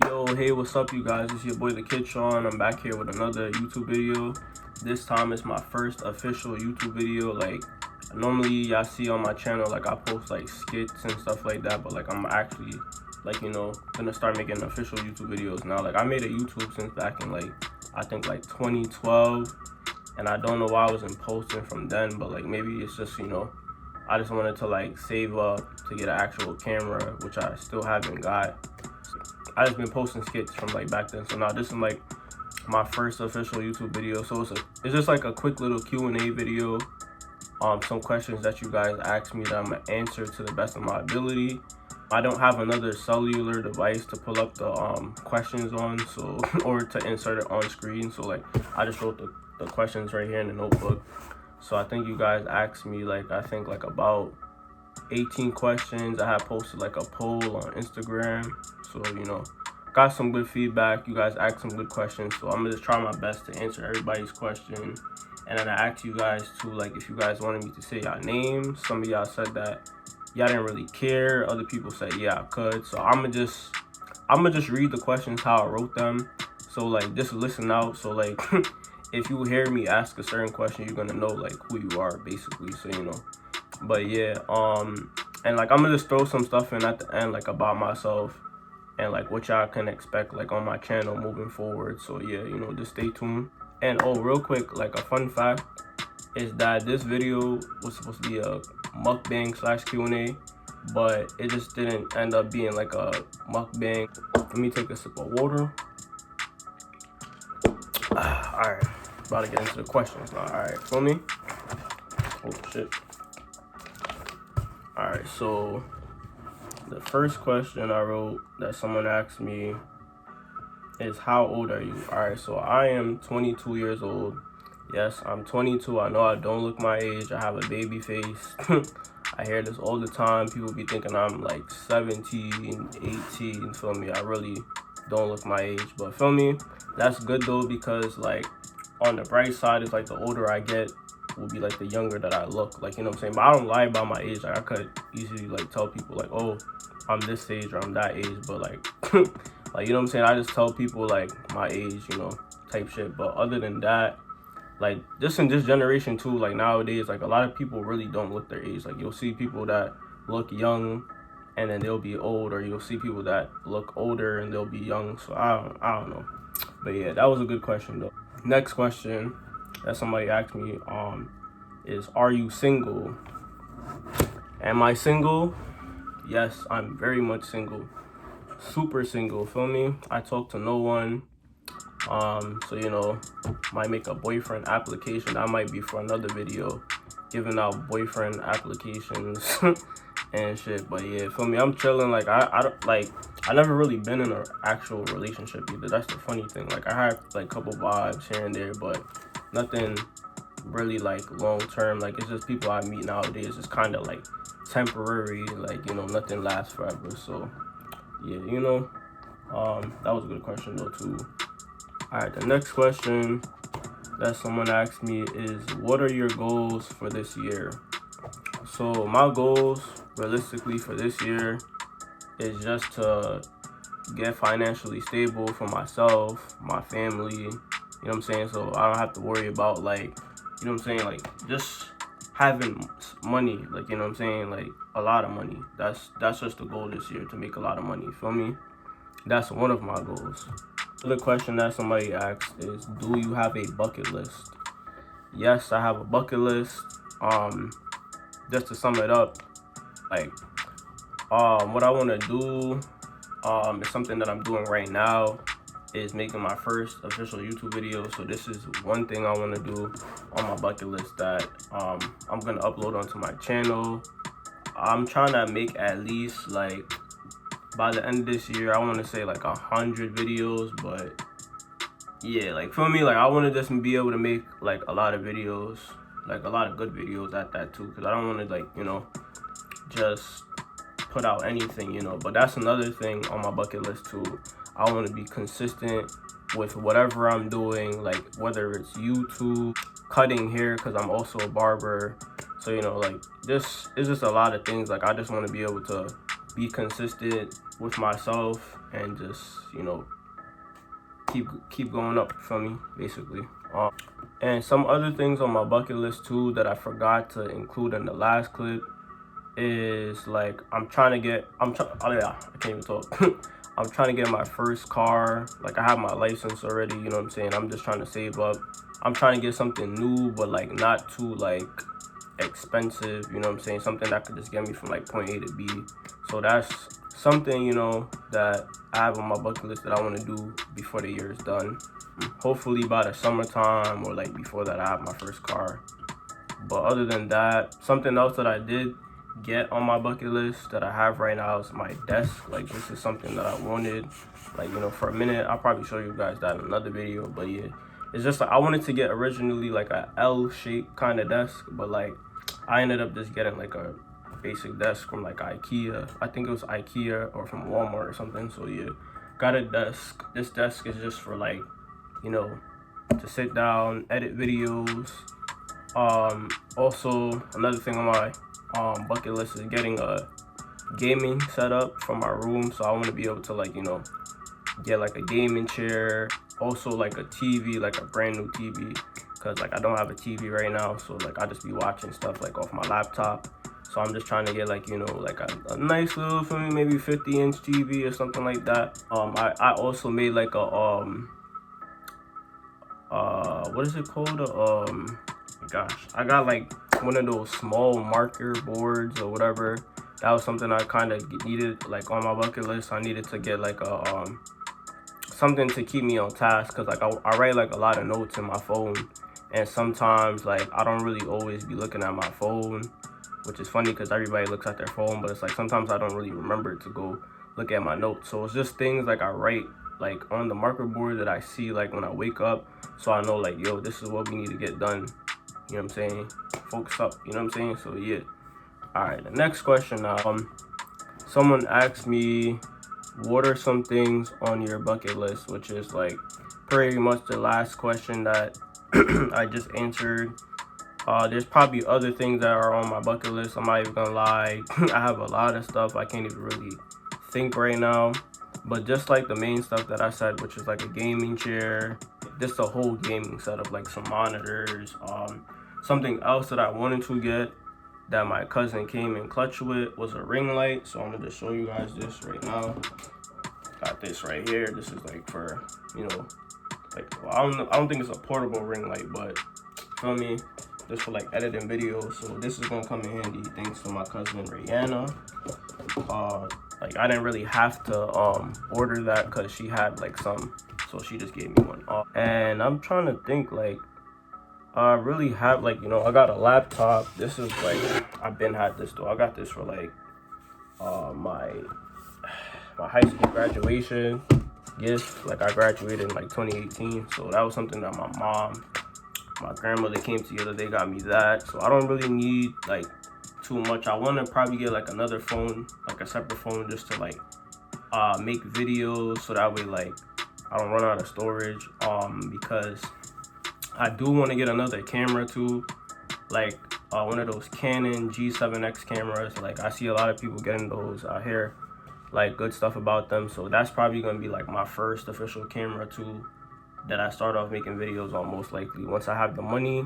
Yo, hey, what's up, you guys? It's your boy the Kid Sean. I'm back here with another YouTube video. This time it's my first official YouTube video. Like, normally y'all see on my channel, like I post like skits and stuff like that, but like I'm actually like, you know, gonna start making official YouTube videos now. Like, I made a YouTube since back in like I think like 2012, and I don't know why I wasn't posting from then, but like maybe it's just, you know, I just wanted to like save up to get an actual camera, which I still haven't got. I just been posting skits from like back then, so now this is like my first official YouTube video. So it's just like a quick little Q&A video. Some questions that you guys asked me that I'm gonna answer to the best of my ability. I don't have another cellular device to pull up the questions on, so or to insert it on screen. So like I just wrote the questions right here in the notebook. So I think you guys asked me like I think like about 18 questions. I had posted like a poll on Instagram, so you know, got some good feedback. You guys asked some good questions, so I'm gonna just try my best to answer everybody's question. And then I asked you guys too, like if you guys wanted me to say y'all names. Some of y'all said that y'all didn't really care. Other people said yeah I could. So I'm gonna just read the questions how I wrote them. So like just listen out. So like if you hear me ask a certain question, you're gonna know like who you are basically. So you know. But yeah, and like I'm gonna just throw some stuff in at the end like about myself and like what y'all can expect like on my channel moving forward. So yeah, you know, just stay tuned. And oh, real quick, like a fun fact is that this video was supposed to be a mukbang / Q&A, but it just didn't end up being like a mukbang. Let me take a sip of water. All right, about to get into the questions now. All right, feel me? Oh shit. All right, so the first question I wrote that someone asked me is, how old are you? All right, so I am 22 years old. Yes, I'm 22. I know I don't look my age. I have a baby face. I hear this all the time. People be thinking I'm like 17, 18, feel me? I really don't look my age, but feel me? That's good though, because like on the bright side is like the older I get will be like the younger that I look, like, you know what I'm saying? But I don't lie about my age. Like I could easily like tell people like, oh, I'm this age or I'm that age, but like like, you know what I'm saying, I just tell people like my age, you know, type shit. But other than that, like just in this generation too, like nowadays, like a lot of people really don't look their age. Like you'll see people that look young and then they'll be old, or you'll see people that look older and they'll be young. So I don't know. But yeah, that was a good question though. Next question that somebody asked me is, are you single? Am I single? Yes, I'm very much single. Super single, feel me? I talk to no one. So you know, might make a boyfriend application. That might be for another video, giving out boyfriend applications and shit. But yeah, feel me? I'm chilling. Like I never really been in an actual relationship either. That's the funny thing. Like I had like a couple vibes here and there, but nothing really like long term. Like it's just people I meet nowadays. It's kind of like temporary. Like, you know, nothing lasts forever. So yeah, you know, that was a good question though too. All right, the next question that someone asked me is, what are your goals for this year? So my goals realistically for this year is just to get financially stable for myself, my family, you know what I'm saying? So I don't have to worry about like, you know what I'm saying, like just having money, like, you know what I'm saying, like a lot of money. That's just the goal this year, to make a lot of money, feel me? That's one of my goals. The question that somebody asked is, do you have a bucket list? Yes, I have a bucket list. Just to sum it up, like what I want to do is something that I'm doing right now, is making my first official YouTube video. So this is one thing I want to do on my bucket list that I'm gonna upload onto my channel. I'm trying to make at least like by the end of this year, I want to say like 100 videos. But yeah, like feel me, like I want to just be able to make like a lot of videos, like a lot of good videos at that too, because I don't want to like, you know, just put out anything, you know. But that's another thing on my bucket list too. I want to be consistent with whatever I'm doing, like whether it's YouTube, cutting hair, because I'm also a barber. So, you know, like this is just a lot of things. Like I just want to be able to be consistent with myself and just, you know, keep going up for me, basically. And some other things on my bucket list too that I forgot to include in the last clip is like oh yeah, I can't even talk. I'm trying to get my first car. Like, I have my license already, you know what I'm saying? I'm just trying to save up. I'm trying to get something new, but like not too like expensive, you know what I'm saying? Something that could just get me from like point A to B. So that's something, you know, that I have on my bucket list that I want to do before the year is done. Hopefully by the summertime, or like before that, I have my first car. But other than that, something else that I did get on my bucket list that I have right now is my desk. Like, this is something that I wanted, like, you know, for a minute. I'll probably show you guys that in another video, but yeah, it's just like I wanted to get originally like a L-shaped kind of desk, but like I ended up just getting like a basic desk from like IKEA. I think it was IKEA or from Walmart or something. So yeah, got a desk. This desk is just for like, you know, to sit down, edit videos. Also, another thing on my bucket list is getting a gaming setup for my room. So I want to be able to, like, you know, get like a gaming chair, also like a TV, like a brand new TV, because like I don't have a TV right now, so like I just be watching stuff like off my laptop. So I'm just trying to get like, you know, like a nice little, for me, maybe 50-inch TV or something like that. I also made like a what is it called, gosh, I got like one of those small marker boards or whatever. That was something I kind of needed, like, on my bucket list. I needed to get like a something to keep me on task, because like I write like a lot of notes in my phone, and sometimes like I don't really always be looking at my phone, which is funny because everybody looks at their phone, but it's like sometimes I don't really remember to go look at my notes. So it's just things like I write like on the marker board that I see like when I wake up, so I know like, yo, this is what we need to get done, you know what I'm saying? Focus up, you know what I'm saying? So yeah. All right, the next question now, someone asked me, what are some things on your bucket list, which is like pretty much the last question that I just answered. There's probably other things that are on my bucket list. I'm not even gonna lie. I have a lot of stuff I can't even really think right now, but just like the main stuff that I said, which is like a gaming chair, just a whole gaming setup, like some monitors. Something else that I wanted to get that my cousin came in clutch with was a ring light. So I'm gonna just show you guys this right now. Got this right here. This is like for, you know, like, well, I don't think it's a portable ring light, but feel me, just for like editing videos. So this is gonna come in handy thanks to my cousin Rihanna. Like, I didn't really have to order that because she had like some, so she just gave me one. And I'm trying to think, like, I really have, like, you know, I got a laptop. This is like, I've been had this though. I got this for like my high school graduation gift. Like, I graduated in like 2018, so that was something that my grandmother came together, they got me that. So I don't really need like too much. I want to probably get like another phone, like a separate phone, just to like make videos, so that way like I don't run out of storage. Because I do want to get another camera too, like one of those Canon G7X cameras. Like, I see a lot of people getting those. I hear like good stuff about them, so that's probably gonna be like my first official camera too, that I start off making videos on, most likely. Once I have the money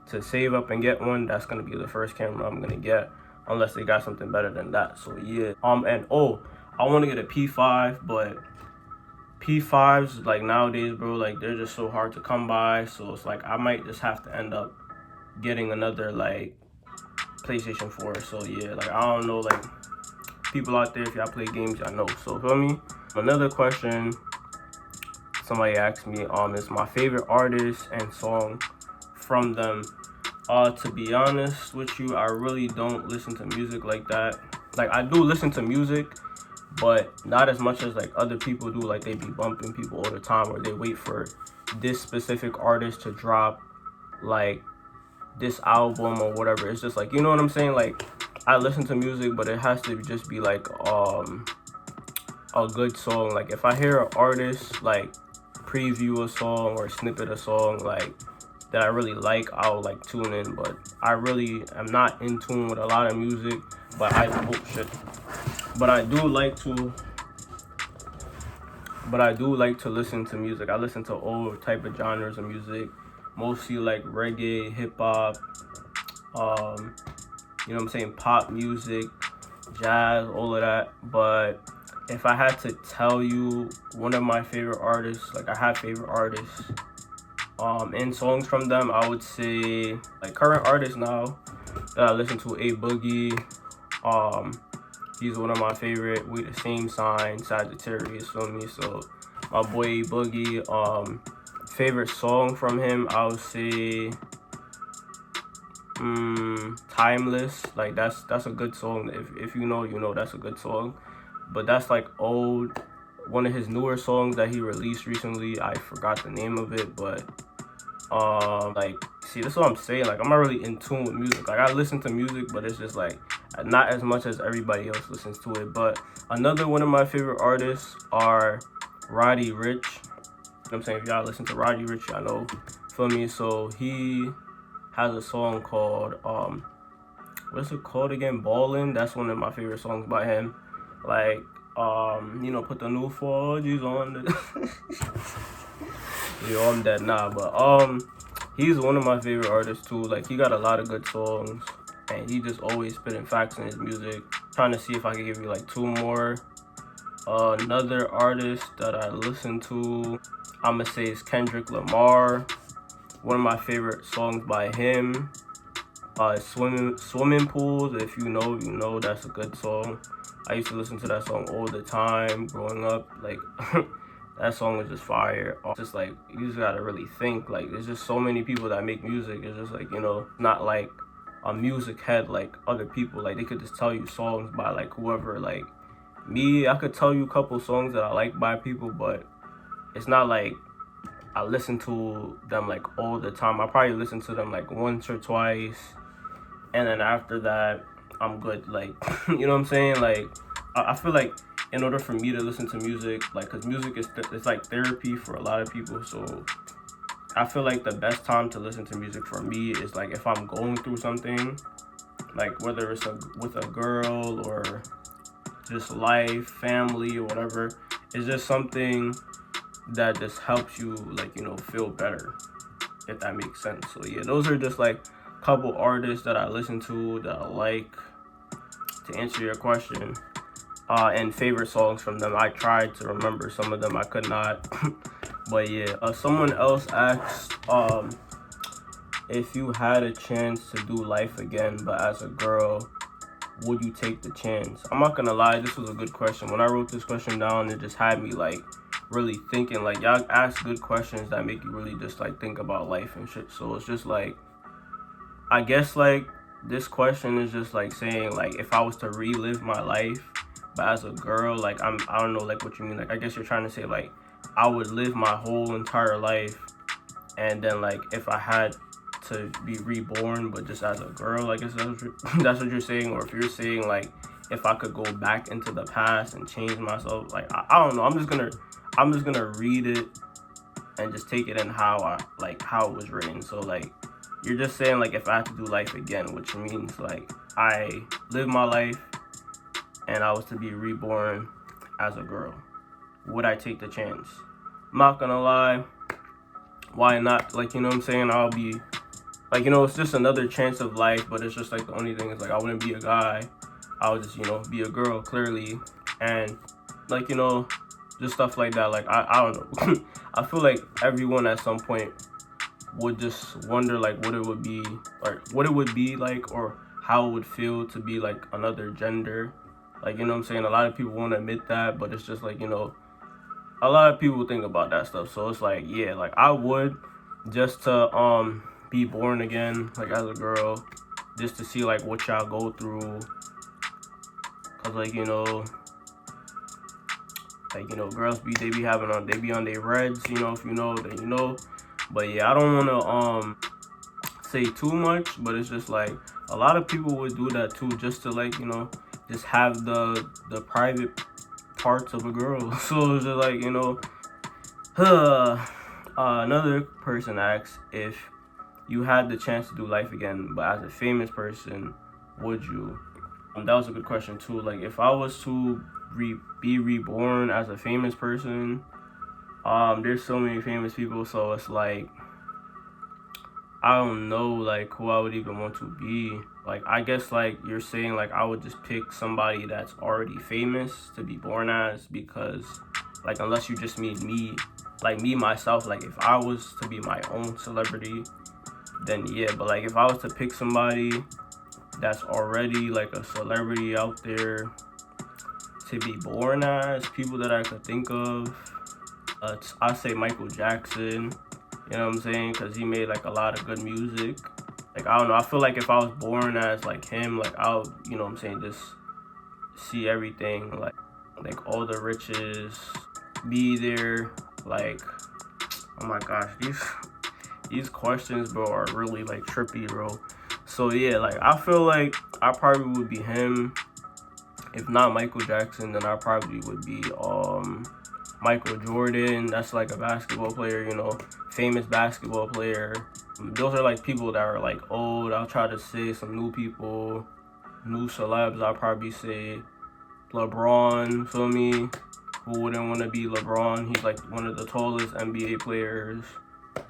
to save up and get one, that's gonna be the first camera I'm gonna get, unless they got something better than that. So yeah. And oh, I want to get a P5, but P5s, like, nowadays, bro, like, they're just so hard to come by. So it's like I might just have to end up getting another like PlayStation 4. So yeah, like, I don't know, like, people out there, if y'all play games, y'all know. So feel me. Another question somebody asked me is my favorite artist and song from them. To be honest with you, I really don't listen to music like that. Like, I do listen to music, but not as much as like other people do. Like, they be bumping people all the time, or they wait for this specific artist to drop like this album or whatever. It's just like, you know what I'm saying? Like, I listen to music, but it has to just be like a good song. Like, if I hear an artist like preview a song or snippet a song like that I really like, I'll like tune in. But I really am not in tune with a lot of music. But but I do like to listen to music. I listen to all type of genres of music, mostly like reggae, hip hop, you know what I'm saying, pop music, jazz, all of that. But if I had to tell you one of my favorite artists, like I have favorite artists, and songs from them, I would say like current artists now that I listen to, A Boogie. He's one of my favorite. We the same sign, Sagittarius, feel me? So my boy A Boogie. Favorite song from him, I would say Timeless. Like that's a good song. If you know, you know that's a good song. But that's like old. One of his newer songs that he released recently, I forgot the name of it, but like, see, that's what I'm saying. Like, I'm not really in tune with music. Like, I listen to music, but it's just like not as much as everybody else listens to it. But another one of my favorite artists are Roddy Ricch. You know what I'm saying? If y'all listen to Roddy Ricch, y'all know, feel me? So he has a song called what's it called again? Ballin'. That's one of my favorite songs by him. Like, you know, put the new 4Gs on the yo, I'm dead. Nah, but he's one of my favorite artists too. Like, he got a lot of good songs, and he just always spitting facts in his music. Trying to see if I can give you like two more. Another artist that I listen to, I'ma say, is Kendrick Lamar. One of my favorite songs by him, Swimming Pools. If you know, you know, that's a good song. I used to listen to that song all the time growing up. Like, that song was just fire. Just like, you just gotta really think. Like, there's just so many people that make music. It's just like, you know, not like a music head like other people. Like, they could just tell you songs by like whoever. Like me, I could tell you a couple songs that I like by people, but it's not like I listen to them like all the time. I probably listen to them like once or twice, and then after that, I'm good. Like, you know what I'm saying? Like, I feel like in order for me to listen to music, like, because music is it's like therapy for a lot of people. So I feel like the best time to listen to music for me is like if I'm going through something, like whether it's with a girl or just life, family, or whatever. It's just something that just helps you, like, you know, feel better, if that makes sense. So yeah, those are just like a couple artists that I listen to that I like, to answer your question. And favorite songs from them. I tried to remember some of them, I could not. But yeah, someone else asked, if you had a chance to do life again, but as a girl, would you take the chance? I'm not gonna lie, this was a good question. When I wrote this question down, it just had me like really thinking. Like, y'all ask good questions that make you really just like think about life and shit. So it's just like, I guess like this question is just like saying like if I was to relive my life but as a girl, like I don't know like what you mean. Like, I guess you're trying to say like I would live my whole entire life, and then like if I had to be reborn but just as a girl, I guess that's what you're saying. Or if you're saying like if I could go back into the past and change myself, like I don't know. I'm just gonna read it and just take it in how it was written. So like, you're just saying like if I had to do life again, which means like I live my life and I was to be reborn as a girl, would I take the chance? I'm not gonna lie, why not? Like, you know what I'm saying? I'll be like, you know, it's just another chance of life, but it's just like the only thing is like I wouldn't be a guy. I would just, you know, be a girl, clearly. And like, you know, just stuff like that. Like, I don't know. I feel like everyone at some point would just wonder like what it would be, or what it would be like, or how it would feel to be like another gender. Like, you know what I'm saying? A lot of people won't admit that, but it's just like, you know, a lot of people think about that stuff. So it's like, yeah, like I would, just to be born again, like as a girl, just to see like what y'all go through. Cause like, you know, girls they be on their reds, you know, if you know, then you know. But yeah, I don't wanna say too much, but it's just like a lot of people would do that too, just to like, you know, just have the private parts of a girl. So it's just like, you know, another person asks, if you had the chance to do life again, but as a famous person, would you? That was a good question too. Like, if I was to be reborn as a famous person, there's so many famous people, so it's like, I don't know, like, who I would even want to be. Like, I guess, like, you're saying, like, I would just pick somebody that's already famous to be born as, because, like, unless you just mean me, like, me, myself, like, if I was to be my own celebrity, then yeah. But, like, if I was to pick somebody that's already, like, a celebrity out there to be born as, people that I could think of, I'd say Michael Jackson. You know what I'm saying? Because he made, like, a lot of good music. Like, I don't know. I feel like if I was born as, like, him, like, I would, you know what I'm saying, just see everything. Like all the riches, be there. Like, oh my gosh. These questions, bro, are really, like, trippy, bro. So, yeah, like, I feel like I probably would be him. If not Michael Jackson, then I probably would be, Michael Jordan. That's like a basketball player, you know, famous basketball player. Those are like people that are like old. I'll try to say some new people, new celebs. I'll probably say LeBron, feel me? Who wouldn't want to be LeBron? He's like one of the tallest NBA players.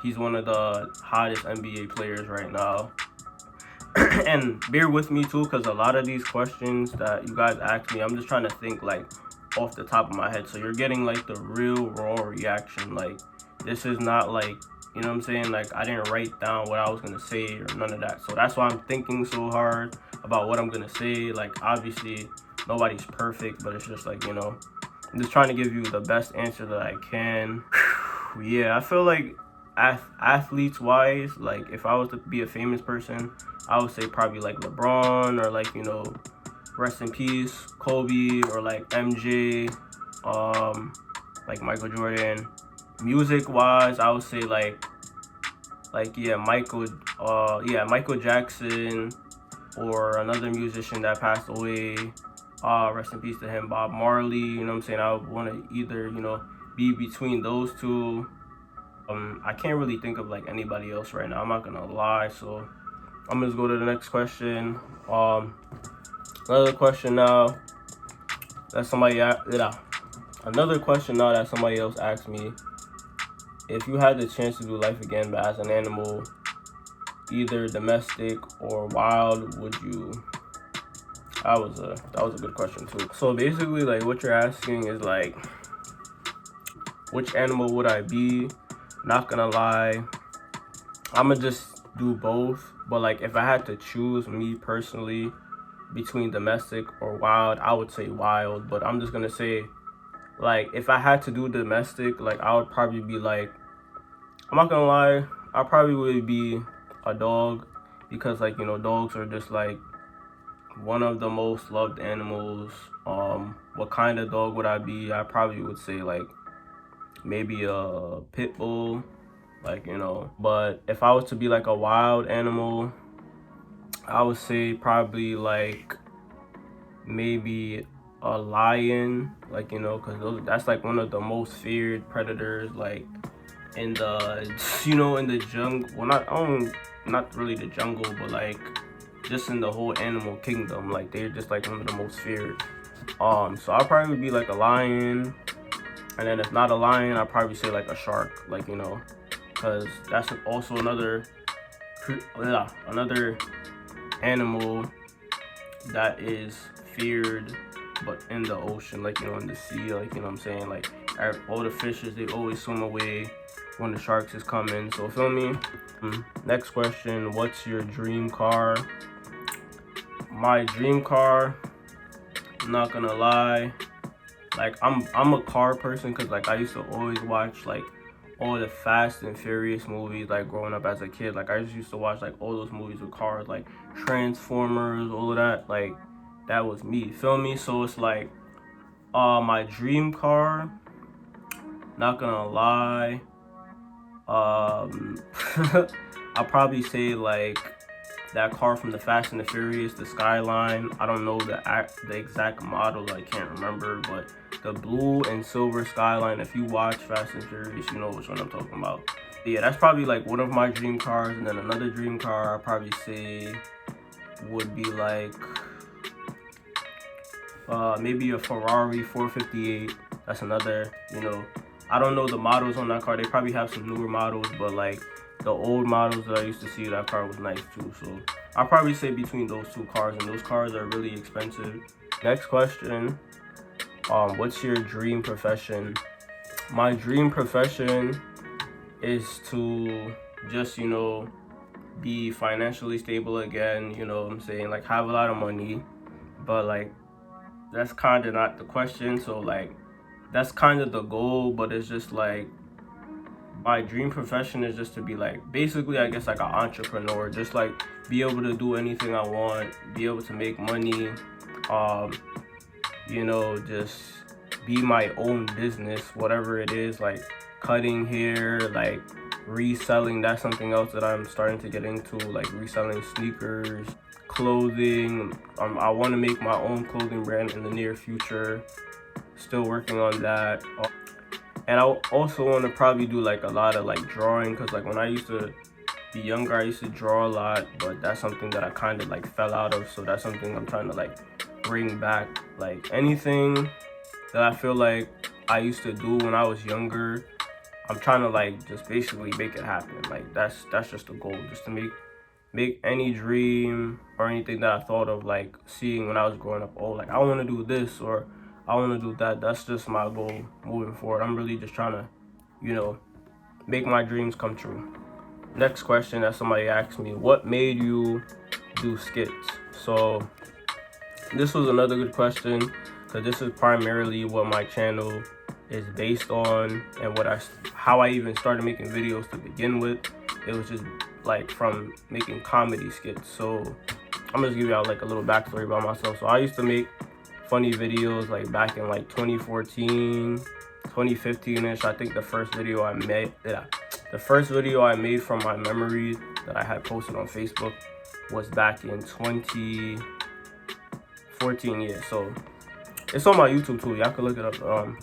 He's one of the hottest NBA players right now. And bear with me too, because a lot of these questions that you guys ask me, I'm just trying to think like off the top of my head, so you're getting like the real raw reaction. Like, this is not like, you know what I'm saying, like, I didn't write down what I was gonna say or none of that. So that's why I'm thinking so hard about what I'm gonna say. Like, obviously nobody's perfect, but it's just like, you know, I'm just trying to give you the best answer that I can. Yeah, I feel like athletes wise, like, if I was to be a famous person, I would say probably like LeBron, or like, you know, rest in peace, Kobe, or like MJ, like Michael Jordan. Music wise, I would say like yeah, Michael Jackson, or another musician that passed away. Rest in peace to him, Bob Marley. You know what I'm saying? I would want to either, you know, be between those two. I can't really think of like anybody else right now. I'm not gonna lie. So I'm just go to the next question. Another question now that somebody else asked me: if you had the chance to do life again, but as an animal, either domestic or wild, would you? That was a good question too. So basically, like, what you're asking is like, which animal would I be? Not gonna lie, I'ma just do both. But like, if I had to choose, me personally, between domestic or wild, I would say wild. But I'm just gonna say, like, if I had to do domestic, like, I would probably be like, I'm not gonna lie, I probably would be a dog, because, like, you know, dogs are just like one of the most loved animals. What kind of dog would I be? I probably would say like maybe a pit bull, like, you know. But if I was to be like a wild animal, I would say probably like maybe a lion, like, you know, because that's like one of the most feared predators, like, in the, you know, in the jungle. Well, not really the jungle, but like just in the whole animal kingdom. Like, they're just like one of the most feared. So I'll probably be like a lion. And then if not a lion, I'll probably say like a shark, like, you know, because that's also another animal that is feared, but in the ocean, like, you know, in the sea, like, you know what I'm saying, like, all the fishes, they always swim away when the sharks is coming. So feel me. Next question: what's your dream car? My dream car, I'm not gonna lie, like, I'm a car person, because like I used to always watch like all the Fast and Furious movies, like, growing up as a kid. Like, I just used to watch like all those movies with cars, like Transformers, all of that. Like, that was me, feel me? So it's like, my dream car, not gonna lie, I'll probably say like that car from the Fast and the Furious, the Skyline. I don't know the exact model, I can't remember, but the blue and silver Skyline. If you watch Fast and Furious, you know which one I'm talking about. But yeah, that's probably like one of my dream cars. And then another dream car I'll probably say would be like, maybe a Ferrari 458. That's another, you know, I don't know the models on that car. They probably have some newer models, but like the old models that I used to see, that car was nice too. So I'll probably say between those two cars, and those cars are really expensive. Next question, what's your dream profession? My dream profession is to just, you know, be financially stable again, you know what I'm saying, like have a lot of money. But like that's kind of not the question. So like that's kind of the goal, but it's just like my dream profession is just to be like basically, I guess, like an entrepreneur, just like be able to do anything I want, be able to make money, you know, just be my own business, whatever it is, like cutting hair, like reselling. That's something else that I'm starting to get into, like reselling sneakers, clothing. I want to make my own clothing brand in the near future, still working on that. And I also want to probably do like a lot of like drawing, because like when I used to be younger, I used to draw a lot, but that's something that I kind of like fell out of. So that's something I'm trying to like bring back. Like anything that I feel like I used to do when I was younger, I'm trying to like just basically make it happen. Like that's just the goal, just to make any dream or anything that I thought of like seeing when I was growing up. Oh, like I want to do this or I want to do that. That's just my goal moving forward. I'm really just trying to, you know, make my dreams come true. Next question that somebody asked me, what made you do skits? So this was another good question, because this is primarily what my channel is based on, and how I even started making videos to begin with. It was just like from making comedy skits. So I'm gonna give y'all like a little backstory about myself. So I used to make funny videos like back in like 2014, 2015ish. I think the first video I made from my memories that I had posted on Facebook was back in 2014. Yeah, so it's on my YouTube too. Y'all can look it up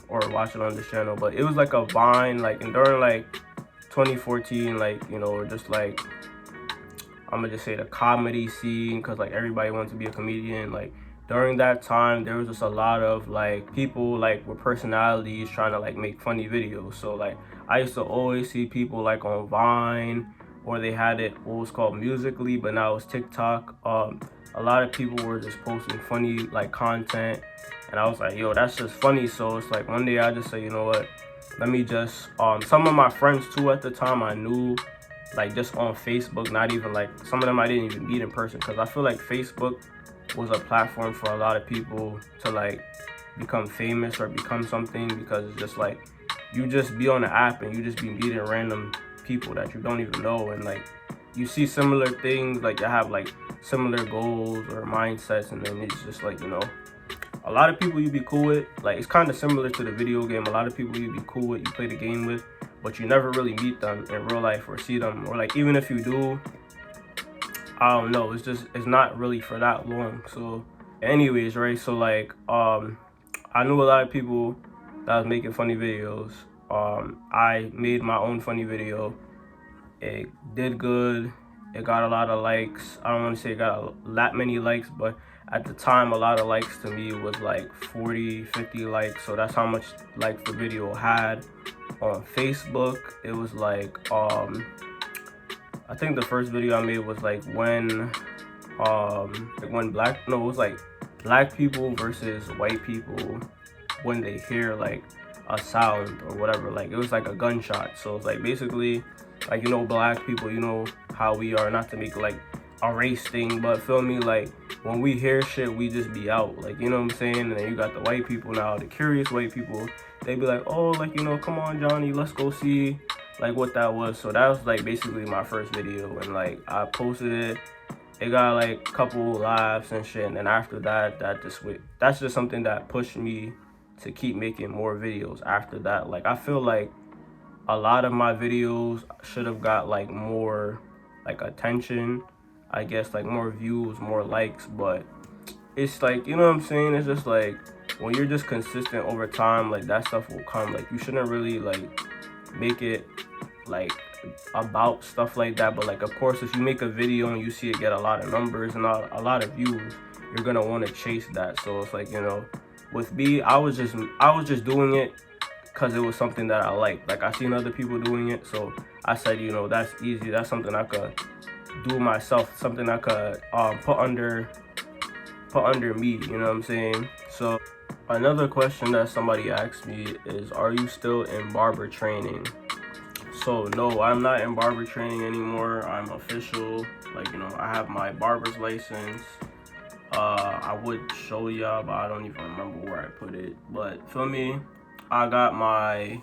or watch it on this channel. But it was like a Vine, like, and during like 2014, like, you know, just like, I'm gonna just say the comedy scene, because like everybody wants to be a comedian. Like during that time, there was just a lot of like people like with personalities trying to like make funny videos. So like I used to always see people like on Vine, or they had it what was called Musically, but now it's TikTok. A lot of people were just posting funny like content, and I was like, yo, that's just funny. So it's like one day I just say, you know what, let me just some of my friends too at the time I knew like just on Facebook, not even like some of them I didn't even meet in person, because I feel like Facebook was a platform for a lot of people to like become famous or become something, because it's just like you just be on the app and you just be meeting random people that you don't even know, and like you see similar things, like you have like similar goals or mindsets, and then it's just like, you know, a lot of people you be cool with. Like it's kind of similar to the video game. A lot of people you be cool with, you play the game with, but you never really meet them in real life or see them, or like even if you do, I don't know, it's not really for that long. So anyways, right, so like I knew a lot of people that was making funny videos. I made my own funny video. It did good. It got a lot of likes. I don't want to say it got that many likes, but at the time a lot of likes to me was like 40-50 likes. So that's how much likes the video had. On Facebook it was like I think the first video I made was like when it was like black people versus white people when they hear like a sound or whatever. Like it was like a gunshot. So it's like basically, like, you know, black people, you know how we are, not to make like a race thing, but feel me, like when we hear shit we just be out, like, you know what I'm saying. And then you got the white people now, the curious white people, they be like, oh, like, you know, come on Johnny, let's go see like what that was. So that was like basically my first video, and like I posted it. It got like a couple laughs and shit, and then after that, that's just something that pushed me to keep making more videos after that. Like I feel like a lot of my videos should have got like more like attention, I guess, like more views, more likes, but it's like, you know what I'm saying, it's just like when you're just consistent over time, like that stuff will come. Like you shouldn't really like make it like about stuff like that, but like of course if you make a video and you see it get a lot of numbers and a lot of views, you're gonna want to chase that. So it's like, you know, with me, I was just doing it because it was something that I liked. Like I seen other people doing it, so I said, you know, that's easy. That's something I could do myself. Something I could put under me. You know what I'm saying? So another question that somebody asked me is, are you still in barber training? So no, I'm not in barber training anymore. I'm official. Like, you know, I have my barber's license. I would show y'all, but I don't even remember where I put it. But feel me, I got my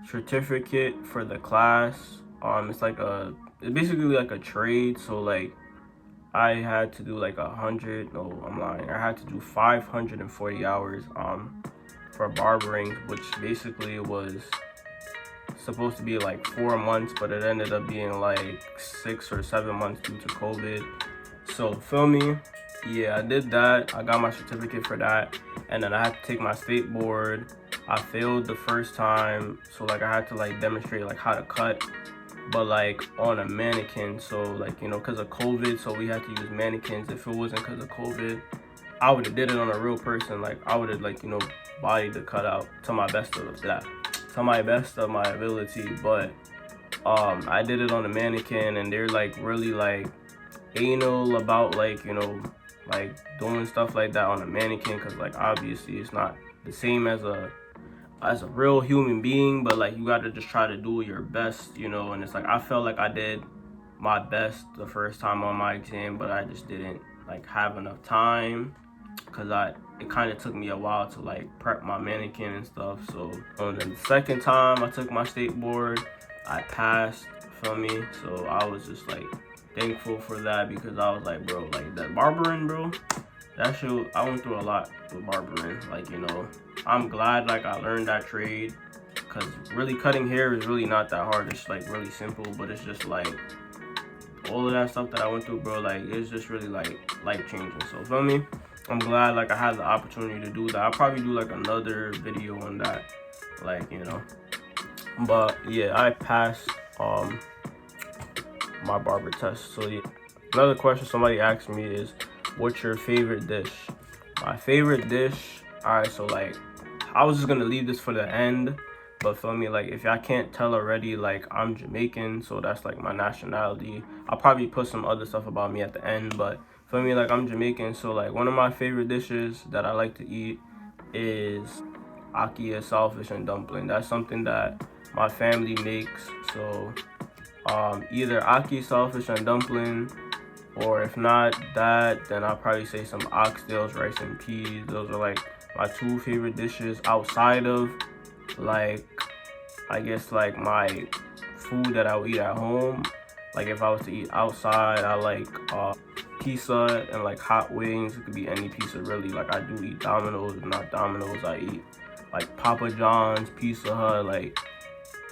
certificate for the class. It's basically like a trade. So like I had to do like 100. No, I'm lying. I had to do 540 hours for barbering, which basically was supposed to be like 4 months, but it ended up being like 6 or 7 months due to COVID. So feel me, yeah, I did that. I got my certificate for that, and then I had to take my state board. I failed the first time, so like I had to like demonstrate like how to cut, but like on a mannequin. So like, you know, because of COVID, so we had to use mannequins. If it wasn't because of COVID, I would have did it on a real person. Like I would have, like, you know, bodied the cutout to my best of that, to my best of my ability. But I did it on a mannequin, and they're like really like anal about, like, you know, like doing stuff like that on a mannequin, because like obviously it's not the same as a real human being, but like you got to just try to do your best, you know. And it's like I felt like I did my best the first time on my exam, but I just didn't like have enough time, because it kind of took me a while to like prep my mannequin and stuff. So and then the second time I took my state board, I passed, feel me. So I was just like thankful for that, because I was like, bro, like that barbering, bro, that shit, I went through a lot with barbering. Like, you know, I'm glad like I learned that trade, because really cutting hair is really not that hard. It's like really simple, but it's just like all of that stuff that I went through, bro, like it's just really like life changing. So feel me, I'm glad like I had the opportunity to do that. I'll probably do like another video on that, like, you know. But yeah, I passed my barber test. So yeah, another question somebody asked me is, what's your favorite dish? My favorite dish, all right, so like I was just gonna leave this for the end, but feel me, like if y'all can't tell already, like I'm Jamaican, so that's like my nationality. I'll probably put some other stuff about me at the end, but feel me, like I'm Jamaican, so like one of my favorite dishes that I like to eat is ackee, saltfish, and dumpling. That's something that my family makes. So either ackee, saltfish, and dumpling, or if not that, then I'll probably say some oxtails, rice, and peas. Those are like my two favorite dishes outside of like, I guess like my food that I would eat at home. Like if I was to eat outside, I like pizza and like hot wings. It could be any pizza really. Like I do eat Domino's. If not Domino's, I eat like Papa John's, Pizza Hut, like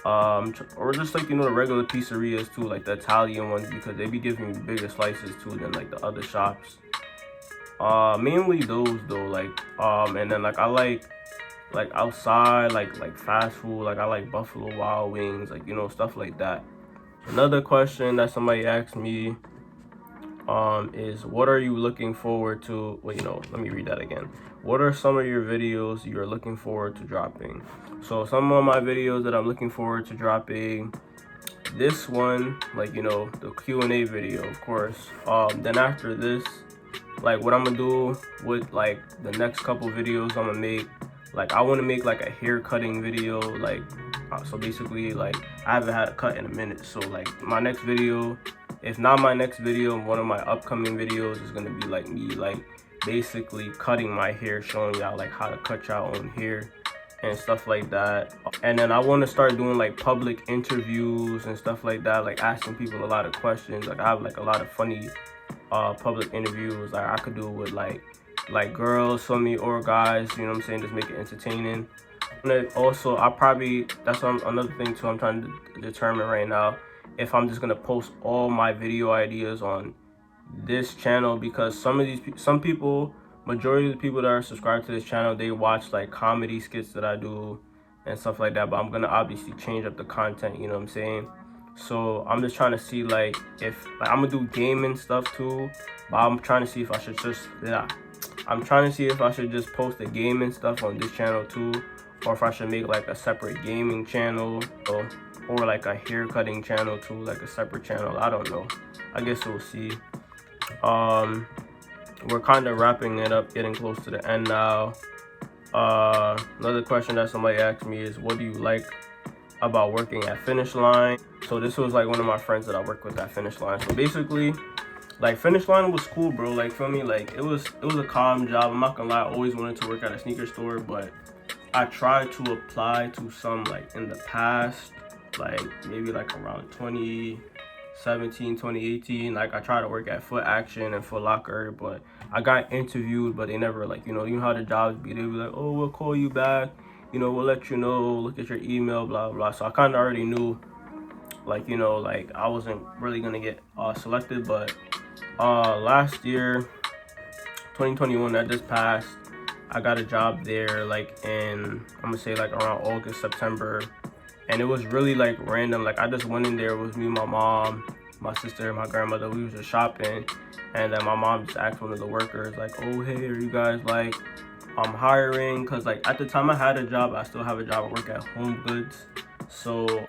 or just like, you know, the regular pizzerias too, like the Italian ones, because they be giving me bigger slices too than like the other shops. Mainly those though, like and then like I like outside, like fast food, like I like Buffalo Wild Wings, like, you know, stuff like that. Another question that somebody asked me is, what are you looking forward to? Wait, no, let me read that again. What are some of your videos you're looking forward to dropping? So some of my videos that I'm looking forward to dropping, this one, like, you know, the Q&A video, of course. Then after this, like what I'm gonna do with like the next couple videos I'm gonna make, like I want to make like a hair cutting video, like so basically like I haven't had a cut in a minute. So like my next video, if not my next video, one of my upcoming videos is gonna be like me like basically cutting my hair, showing y'all like how to cut your own hair and stuff like that. And then I want to start doing like public interviews and stuff like that, like asking people a lot of questions. Like I have like a lot of funny public interviews like I could do with like girls for me, or guys, you know what I'm saying, just make it entertaining. And then also I probably, that's another thing too I'm trying to determine right now, if I'm just gonna post all my video ideas on this channel, because some people, majority of the people that are subscribed to this channel, they watch like comedy skits that I do and stuff like that, but I'm gonna obviously change up the content, you know what I'm saying. So I'm just trying to see like if like, I'm gonna do gaming stuff too, but I'm trying to see if I should just I'm trying to see if I should just post the gaming stuff on this channel too, or if I should make like a separate gaming channel, or like a hair cutting channel too, like a separate channel. I don't know. I guess we'll see. We're kind of wrapping it up, getting close to the end now. Another question that somebody asked me is, what do you like about working at Finish Line? So this was like one of my friends that I work with at Finish Line. So basically, like Finish Line was cool, bro. Like for me, like it was a calm job. I'm not gonna lie, I always wanted to work at a sneaker store, but I tried to apply to some like in the past, like maybe like around 2017, 2018. Like I tried to work at Foot Action and Foot Locker, but I got interviewed, but they never like, you know how the jobs be. They be like, oh, we'll call you back, we'll let you know, look at your email, blah blah. So I kind of already knew, like, like I wasn't really gonna get selected. But last year, 2021, that just passed, I got a job there like in, I'm gonna say like around August, September. And it was really like random. Like I just went in there with me, my mom, my sister, my grandmother. We was just shopping, and then my mom just asked one of the workers like, oh hey, are you guys like hiring? Because like at the time I had a job, I still have a job. I work at Home Goods. So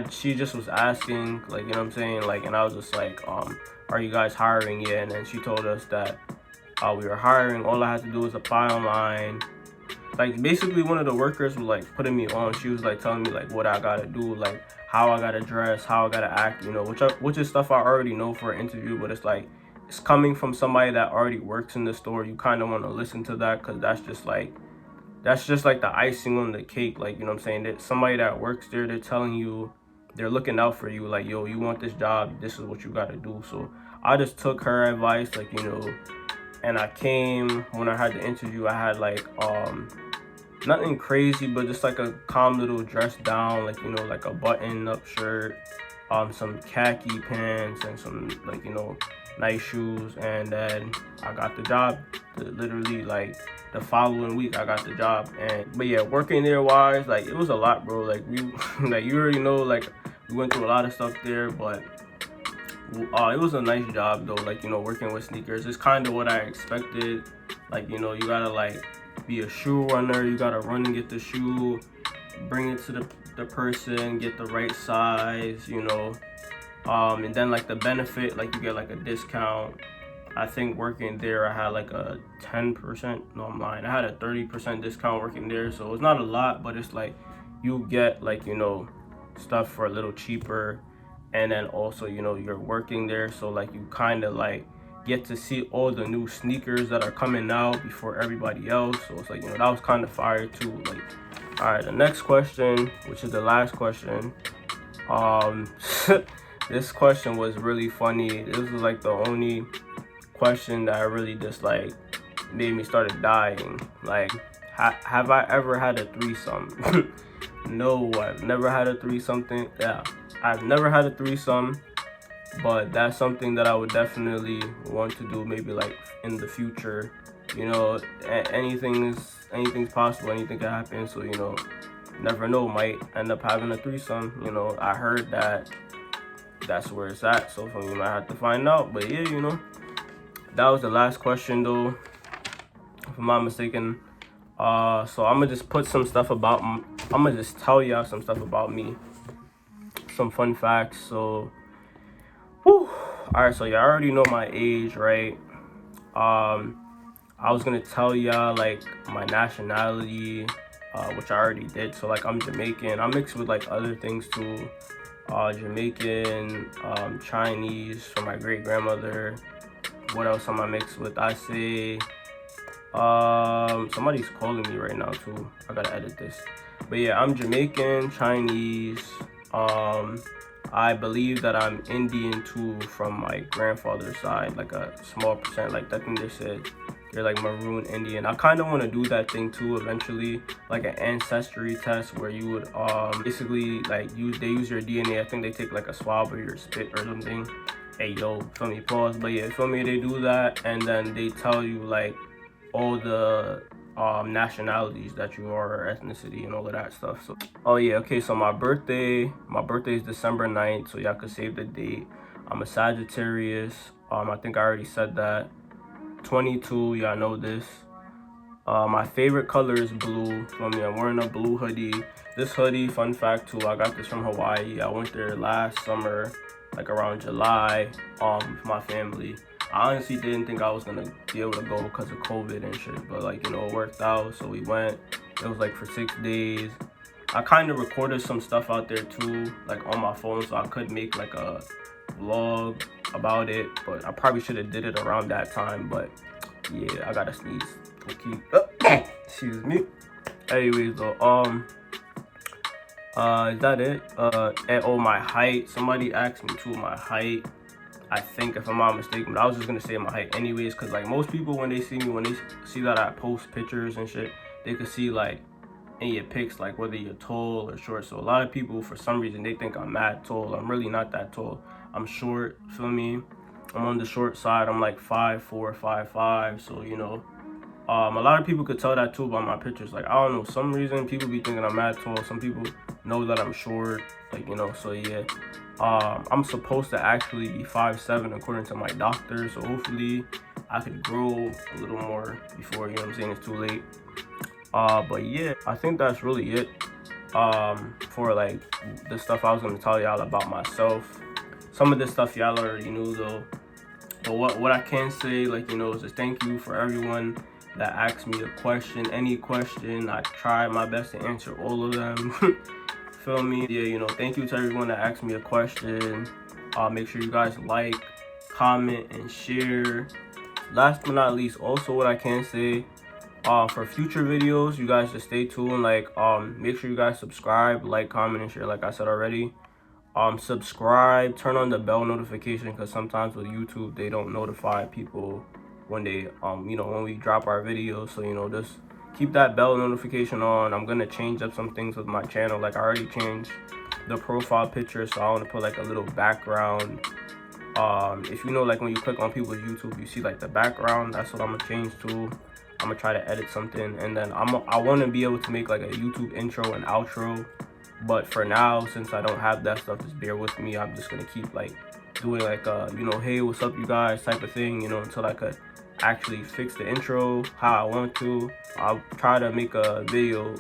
she just was asking, like, you know what I'm saying, like, and I was just like, are you guys hiring yet? And then she told us that we were hiring. All I had to do was apply online. Like basically one of the workers was like putting me on. She was like telling me like what I gotta do, like how I gotta dress, how I gotta act, which is stuff I already know for an interview. But it's like, it's coming from somebody that already works in the store. You kind of want to listen to that, because that's just like the icing on the cake. Like, you know what I'm saying, that somebody that works there, they're telling you, they're looking out for you, like, yo, you want this job, this is what you gotta do. So I just took her advice, like, and I came. When I had the interview, I had like nothing crazy, but just like a calm little dress down, like, like a button up shirt, some khaki pants, and some like, nice shoes. And then I got the job. Literally like the following week I got the job. But yeah, working there wise, like it was a lot, bro. Like we like, you already know, like we went through a lot of stuff there, but it was a nice job though. Like, working with sneakers, it's kind of what I expected. Like, you gotta like be a shoe runner. You gotta run and get the shoe, bring it to the person, get the right size, and then like the benefit, like you get like a discount. I think working there I had like a 10%, no, I'm lying, I had a 30% discount working there. So it's not a lot, but it's like you get like, stuff for a little cheaper. And then also, you're working there, so like you kind of like get to see all the new sneakers that are coming out before everybody else. So it's like, that was kind of fire too. Like, all right, the next question, which is the last question, this question was really funny. This was like the only question that really just like made me started dying. Like, have I ever had a threesome? No, I've never had a threesome. I've never had a threesome, but that's something that I would definitely want to do, maybe like in the future. Anything's possible, anything can happen. So, never know, might end up having a threesome. I heard that's where it's at, so you might have to find out. But yeah, that was the last question though, if I'm not mistaken. So I'm gonna just put some stuff about, I'm gonna just tell y'all some stuff about me, some fun facts. So all right, so y'all already know my age, right? I was gonna tell y'all like my nationality, which I already did. So like I'm Jamaican. I'm mixed with like other things too. Jamaican, Chinese from my great grandmother. What else am I mixed with? I say somebody's calling me right now too. I gotta edit this. But yeah, I'm Jamaican, Chinese. I believe that I'm Indian too from my grandfather's side, like a small percent. Like I think they said they're like maroon Indian. I kind of want to do that thing too eventually, like an ancestry test where you would basically like they use your DNA. I think they take like a swab of your spit or something. Hey yo, feel me, pause. But yeah, feel me, they do that, and then they tell you like all the nationalities that you are, or ethnicity and all of that stuff. So oh yeah, okay, so my birthday is December 9th, so y'all could save the date. I'm a Sagittarius. I think I already said that. 22, y'all know this. My favorite color is blue. Feel me? I'm wearing a blue hoodie. This hoodie, fun fact too, I got this from Hawaii. I went there last summer, like around July, with my family. I honestly didn't think I was gonna be able to go because of COVID and shit, but like, you know, it worked out. So we went. It was like for 6 days. I kind of recorded some stuff out there too, like on my phone, so I could make like a vlog about it, but I probably should have did it around that time. But yeah, I gotta sneeze. Okay. Excuse me. Anyways though, is that it? And oh, my height. Somebody asked me too my height, I think, if I'm not mistaken, but I was just gonna say my height anyways, because like most people, when they see me, when they see that I post pictures and shit, they could see like in your pics like whether you're tall or short. So a lot of people, for some reason, they think I'm mad tall. I'm really not that tall. I'm short, feel me? I'm on the short side. I'm like 5'4", 5'5", so you know, a lot of people could tell that too by my pictures. Like, I don't know, some reason people be thinking I'm mad tall. Some people know that I'm short, like, you know. So yeah, I'm supposed to actually be 5'7" according to my doctor, so hopefully I could grow a little more before, you know what I'm saying, it's too late. But yeah, I think that's really it for like the stuff I was gonna tell y'all about myself. Some of this stuff y'all already knew though, but what I can say, like, you know, is just thank you for everyone that asked me a question. Any question, I tried my best to answer all of them. Feel me? Yeah, you know, thank you to everyone that asked me a question. Make sure you guys like, comment, and share. Last but not least, also what I can say, for future videos, you guys just stay tuned. Like, make sure you guys subscribe, like, comment, and share, like I said already. Subscribe, turn on the bell notification, because sometimes with YouTube they don't notify people when they you know, when we drop our videos. So, you know, just keep that bell notification on. I'm gonna change up some things with my channel. Like, I already changed the profile picture, so I want to put like a little background. If you know, like when you click on people's YouTube, you see like the background. That's what I'm gonna change to. I'm gonna try to edit something, and then I want to be able to make like a YouTube intro and outro. But for now, since I don't have that stuff, just bear with me. I'm just gonna keep like doing like you know, hey, what's up you guys type of thing, you know, until I could actually fix the intro how I want to. I'll try to make a video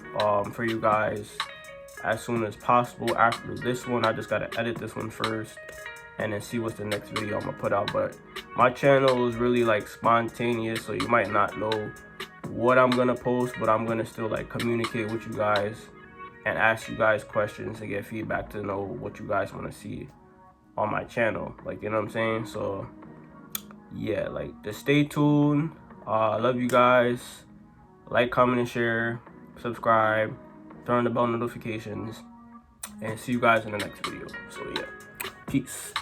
for you guys as soon as possible after this one. I just gotta edit this one first and then see what's the next video I'm gonna put out. But my channel is really like spontaneous, so you might not know what I'm gonna post, but I'm gonna still like communicate with you guys and ask you guys questions to get feedback to know what you guys want to see on my channel, like, you know what I'm saying. So yeah, like, just stay tuned. I love you guys. Like, comment, and share, subscribe, turn on the bell notifications, and see you guys in the next video. So yeah, peace.